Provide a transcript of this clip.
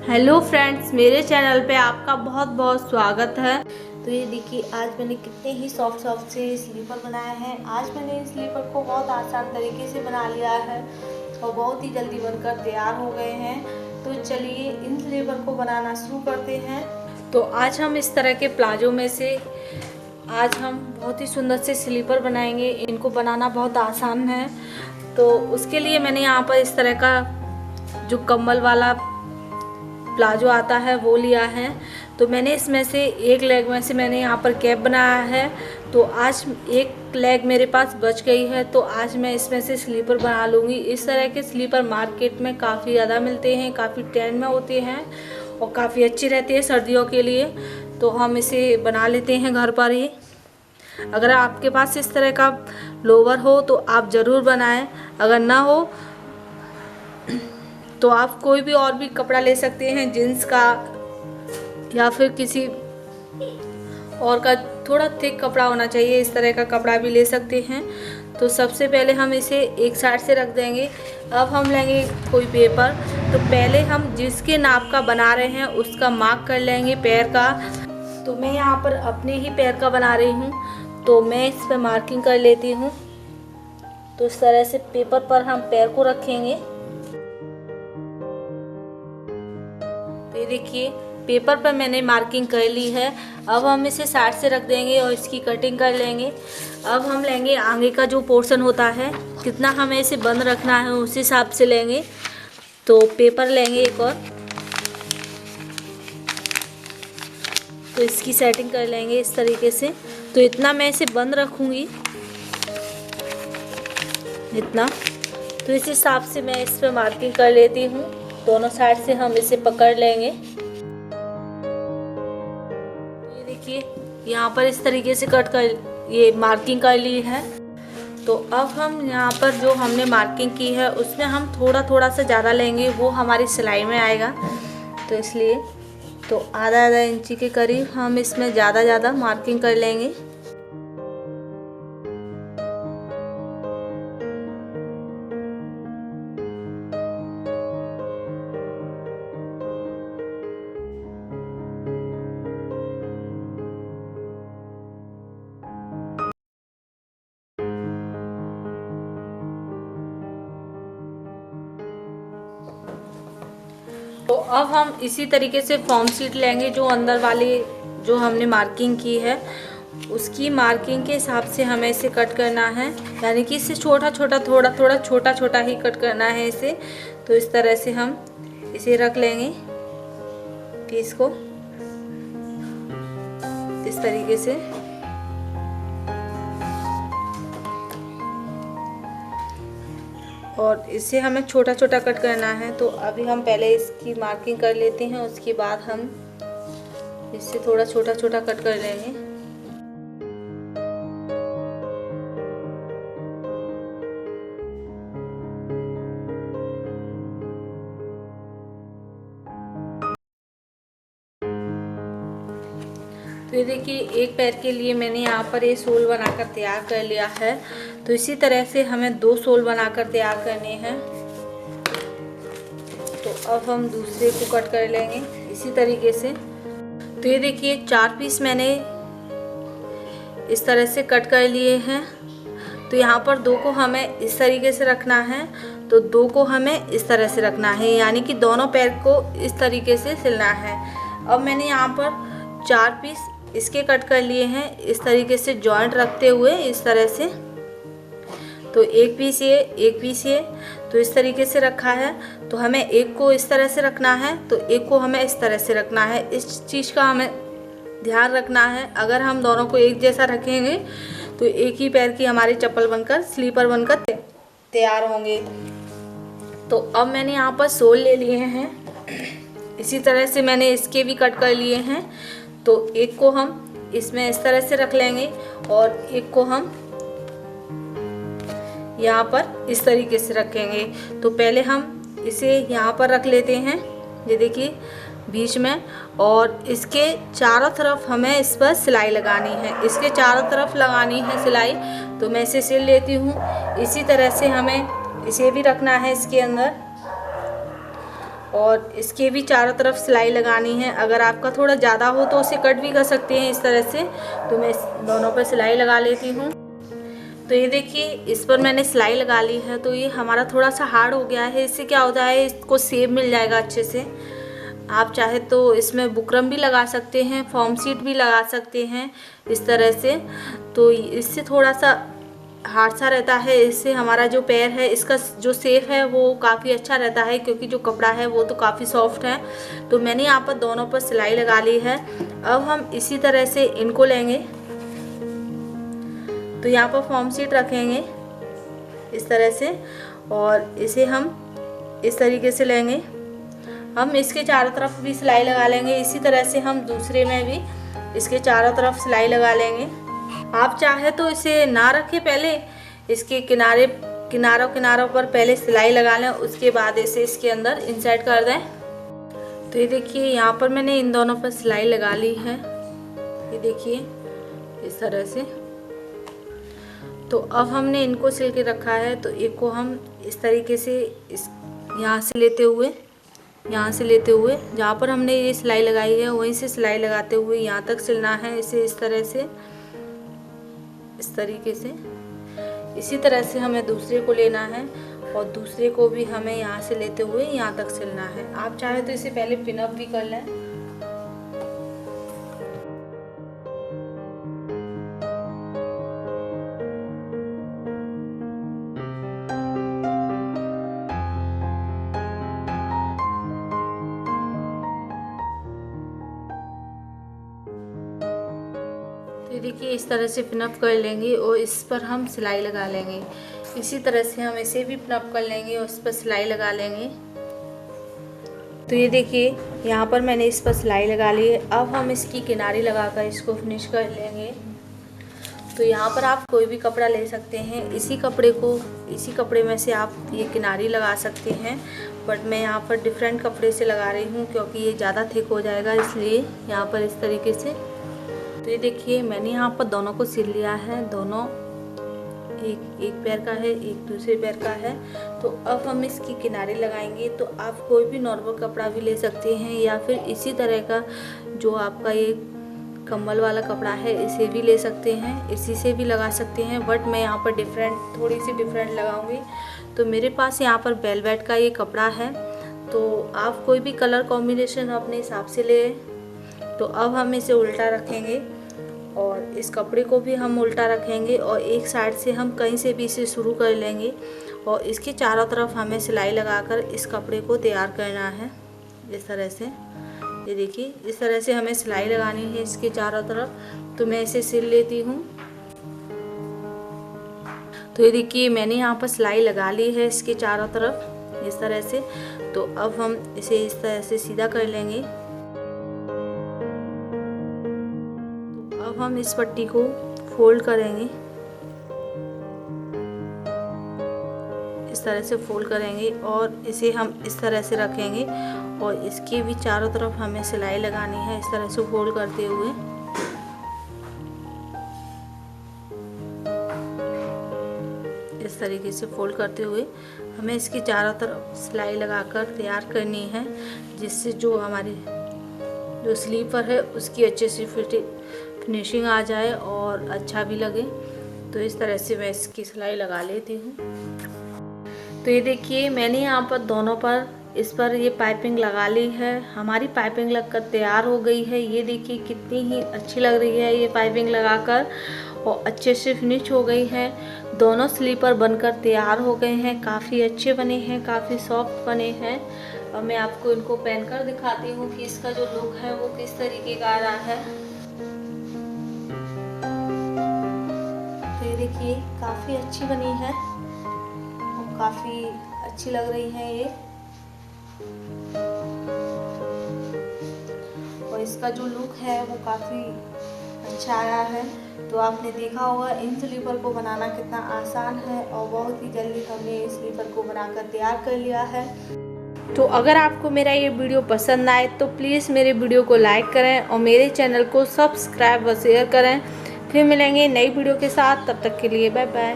Hello friends, मेरे channel पे आपका बहुत बहुत स्वागत है। तो ये देखिए, आज मैंने कितने ही सॉफ्ट से स्लीपर बनाए हैं। आज मैंने इस स्लीपर को बहुत आसान तरीके से बना लिया है और बहुत ही जल्दी बनकर तैयार हो गए हैं। तो चलिए इन स्लीपर को बनाना शुरू करते हैं। तो आज हम इस तरह के प्लाजो में से आज हम बहुत ही सुंदर से स्लीपर बनाएंगे। इनको बनाना बहुत आसान है। तो उसके लिए मैंने यहाँ पर इस तरह का जो कम्बल वाला प्लाजो आता है वो लिया है। तो मैंने इसमें से एक लेग में से मैंने यहाँ पर कैप बनाया है। तो आज एक लेग मेरे पास बच गई है, तो आज मैं इसमें से स्लीपर बना लूँगी। इस तरह के स्लीपर मार्केट में काफ़ी ज़्यादा मिलते हैं, काफ़ी ट्रेंड में होते हैं और काफ़ी अच्छी रहती है सर्दियों के लिए। तो हम इसे बना लेते हैं घर पर ही। अगर आपके पास इस तरह का लोवर हो तो आप ज़रूर बनाएं। अगर ना हो तो आप कोई भी और भी कपड़ा ले सकते हैं, जीन्स का या फिर किसी और का थोड़ा थिक कपड़ा होना चाहिए, इस तरह का कपड़ा भी ले सकते हैं। तो सबसे पहले हम इसे एक साइड से रख देंगे। अब हम लेंगे कोई पेपर। तो पहले हम जिसके नाप का बना रहे हैं उसका मार्क कर लेंगे पैर का। तो मैं यहाँ पर अपने ही पैर का बना रही हूँ, तो मैं इस पर मार्किंग कर लेती हूँ। तो इस तरह से पेपर पर हम पैर को रखेंगे। ये देखिए, पेपर पर मैंने मार्किंग कर ली है। अब हम इसे साइड से रख देंगे और इसकी कटिंग कर लेंगे। अब हम लेंगे आगे का जो पोर्शन होता है, कितना हमें इसे बंद रखना है उस हिसाब से लेंगे। तो पेपर लेंगे एक और, तो इसकी सेटिंग कर लेंगे इस तरीके से। तो इतना मैं इसे बंद रखूँगी, इतना। तो इस हिसाब से मैं इस पर मार्किंग कर लेती हूँ। दोनों साइड से हम इसे पकड़ लेंगे। ये देखिए, यहाँ पर इस तरीके से कट कर ये मार्किंग कर ली है। तो अब हम यहाँ पर जो हमने मार्किंग की है उसमें हम थोड़ा सा ज़्यादा लेंगे, वो हमारी सिलाई में आएगा। तो इसलिए तो आधा इंची के करीब हम इसमें ज़्यादा मार्किंग कर लेंगे। तो अब हम इसी तरीके से फॉर्म शीट लेंगे। जो अंदर वाली जो हमने मार्किंग की है उसकी मार्किंग के हिसाब से हमें इसे कट करना है, यानी कि इसे थोड़ा छोटा ही कट करना है इसे। तो इस तरह से हम इसे रख लेंगे पीस को इस तरीके से। और इसे हमें छोटा कट करना है। तो अभी हम पहले इसकी मार्किंग कर लेते हैं, उसके बाद हम इससे थोड़ा छोटा कट कर लेंगे। तो ये देखिए, एक पैर के लिए मैंने यहाँ पर ये सोल बनाकर तैयार कर लिया है। तो इसी तरह से हमें 2 सोल बनाकर तैयार करने हैं। तो अब हम दूसरे को कट कर लेंगे इसी तरीके से। तो ये देखिए, 4 पीस मैंने इस तरह से कट कर लिए हैं। तो यहाँ पर 2 को हमें इस तरीके से रखना है, तो 2 को हमें इस तरह से रखना है, यानी कि दोनों पैर को इस तरीके से सिलना है। अब मैंने यहाँ पर 4 पीस इसके कट कर लिए हैं इस तरीके से जॉइंट रखते हुए, इस तरह से। तो एक पीस ये तो इस तरीके से रखा है। तो हमें एक को इस तरह से रखना है, तो एक को हमें इस तरह से रखना है। इस चीज़ का हमें ध्यान रखना है। अगर हम दोनों को एक जैसा रखेंगे तो एक ही पैर की हमारी चप्पल बनकर स्लीपर बनकर तैयार होंगे। तो अब मैंने यहाँ पर सोल ले लिए हैं, इसी तरह से मैंने इसके भी कट कर लिए हैं। तो एक को हम इसमें इस तरह से रख लेंगे और एक को हम यहाँ पर इस तरीके से रखेंगे। तो पहले हम इसे यहाँ पर रख लेते हैं, ये देखिए बीच में, और इसके चारों तरफ हमें इस पर सिलाई लगानी है। इसके चारों तरफ लगानी है सिलाई। तो मैं इसे सिल लेती हूँ। इसी तरह से हमें इसे भी रखना है इसके अंदर। और इसके भी चारों तरफ सिलाई लगानी है। अगर आपका थोड़ा ज़्यादा हो तो उसे कट भी कर सकते हैं इस तरह से। तो मैं दोनों पर सिलाई लगा लेती हूँ। तो ये देखिए इस पर मैंने सिलाई लगा ली है। तो ये हमारा थोड़ा सा हार्ड हो गया है। इससे क्या होता है, इसको शेप मिल जाएगा अच्छे से। आप चाहे तो इसमें बुकरम भी लगा सकते हैं, फॉर्म शीट भी लगा सकते हैं इस तरह से। तो इससे थोड़ा सा हार्ड सा रहता है। इससे हमारा जो पैर है इसका जो शेप है वो काफ़ी अच्छा रहता है, क्योंकि जो कपड़ा है वो तो काफ़ी सॉफ्ट है। तो मैंने यहाँ पर दोनों पर सिलाई लगा ली है। अब हम इसी तरह से इनको लेंगे। तो यहाँ पर फॉर्म शीट रखेंगे इस तरह से, और इसे हम इस तरीके से लेंगे। हम इसके चारों तरफ भी सिलाई लगा लेंगे। इसी तरह से हम दूसरे में भी इसके चारों तरफ सिलाई लगा लेंगे। आप चाहे तो इसे ना रखें, पहले इसके किनारों पर पहले सिलाई लगा लें, उसके बाद इसे इसके अंदर इंसर्ट कर दें। तो ये देखिए यहाँ पर मैंने इन दोनों पर सिलाई लगा ली है। ये देखिए इस तरह से। तो अब हमने इनको सिल के रखा है। तो एक को हम इस तरीके से यहाँ से लेते हुए जहाँ पर हमने ये सिलाई लगाई है वहीं से सिलाई लगाते हुए यहाँ तक सिलना है इसे इस तरह से, इस तरीके से। इसी तरह से हमें दूसरे को लेना है और दूसरे को भी हमें यहाँ से लेते हुए यहाँ तक सिलना है। आप चाहे तो इसे पहले पिनअप भी कर लें। तो देखिए इस तरह से पिनअप कर लेंगे और इस पर हम सिलाई लगा लेंगे। इसी तरह से हम इसे भी पिनअप कर लेंगे और इस पर सिलाई लगा लेंगे। तो ये देखिए यहाँ पर मैंने इस पर सिलाई लगा ली है। अब हम इसकी किनारी लगाकर इसको फिनिश कर लेंगे। तो यहाँ पर आप कोई भी कपड़ा ले सकते हैं। इसी कपड़े में से आप ये किनारी लगा सकते हैं, बट मैं यहाँ पर डिफरेंट कपड़े से लगा रही हूँ क्योंकि ये ज़्यादा थिक हो जाएगा, इसलिए यहाँ पर इस तरीके से। तो ये देखिए मैंने यहाँ पर दोनों को सिल लिया है। दोनों एक पैर का है, एक दूसरे पैर का है। तो अब हम इसकी किनारे लगाएंगे। तो आप कोई भी नॉर्मल कपड़ा भी ले सकते हैं, या फिर इसी तरह का जो आपका ये कम्बल वाला कपड़ा है इसे भी ले सकते हैं, इसी से भी लगा सकते हैं। बट मैं यहाँ पर थोड़ी सी डिफरेंट लगाऊंगी। तो मेरे पास यहाँ पर वेलवेट का ये कपड़ा है। तो आप कोई भी कलर कॉम्बिनेशन अपने हिसाब से ले। तो अब हम इसे उल्टा रखेंगे और इस कपड़े को भी हम उल्टा रखेंगे और एक साइड से हम कहीं से भी इसे शुरू कर लेंगे और इसके चारों तरफ हमें सिलाई लगाकर इस कपड़े को तैयार करना है इस तरह से। ये देखिए इस तरह से हमें सिलाई लगानी है इसके चारों तरफ। तो मैं इसे सिल लेती हूँ। तो ये देखिए मैंने यहाँ पर सिलाई लगा ली है इसके चारों तरफ इस तरह से। तो अब हम इसे इस तरह से सीधा कर लेंगे। तो अब हम इस पट्टी को फोल्ड करेंगे, इस तरह से फोल्ड करेंगे और इसे हम इस तरह से रखेंगे और इसके भी चारों तरफ हमें सिलाई लगानी है इस तरह से फोल्ड करते हुए। इस तरीके से फोल्ड करते हुए हमें इसके चारों तरफ सिलाई लगाकर तैयार करनी है, जिससे जो हमारी जो स्लीपर है उसकी अच्छे से फिनिशिंग आ जाए और अच्छा भी लगे। तो इस तरह से मैं इसकी सिलाई लगा लेती हूँ। तो ये देखिए मैंने यहाँ पर दोनों पर इस पर ये पाइपिंग लगा ली है। हमारी पाइपिंग लगकर तैयार हो गई है। ये देखिए कितनी ही अच्छी लग रही है ये पाइपिंग लगाकर और अच्छे से फिनिश हो गई है। दोनों स्लीपर बनकर तैयार हो गए हैं, काफ़ी अच्छे बने हैं, काफ़ी सॉफ्ट बने हैं। और मैं आपको इनको पहनकर दिखाती हूँ कि इसका जो लुक है वो किस तरीके का आ रहा है। तो ये देखिए काफ़ी अच्छी बनी है और काफ़ी अच्छी लग रही है ये। और इसका जो लुक है वो काफ़ी अच्छा आया है। तो आपने देखा होगा इन स्लीपर को बनाना कितना आसान है और बहुत ही जल्दी हमने इस स्लीपर को बनाकर तैयार कर लिया है। तो अगर आपको मेरा ये वीडियो पसंद आए तो प्लीज़ मेरे वीडियो को लाइक करें और मेरे चैनल को सब्सक्राइब व शेयर करें। फिर मिलेंगे नई वीडियो के साथ, तब तक के लिए बाय बाय।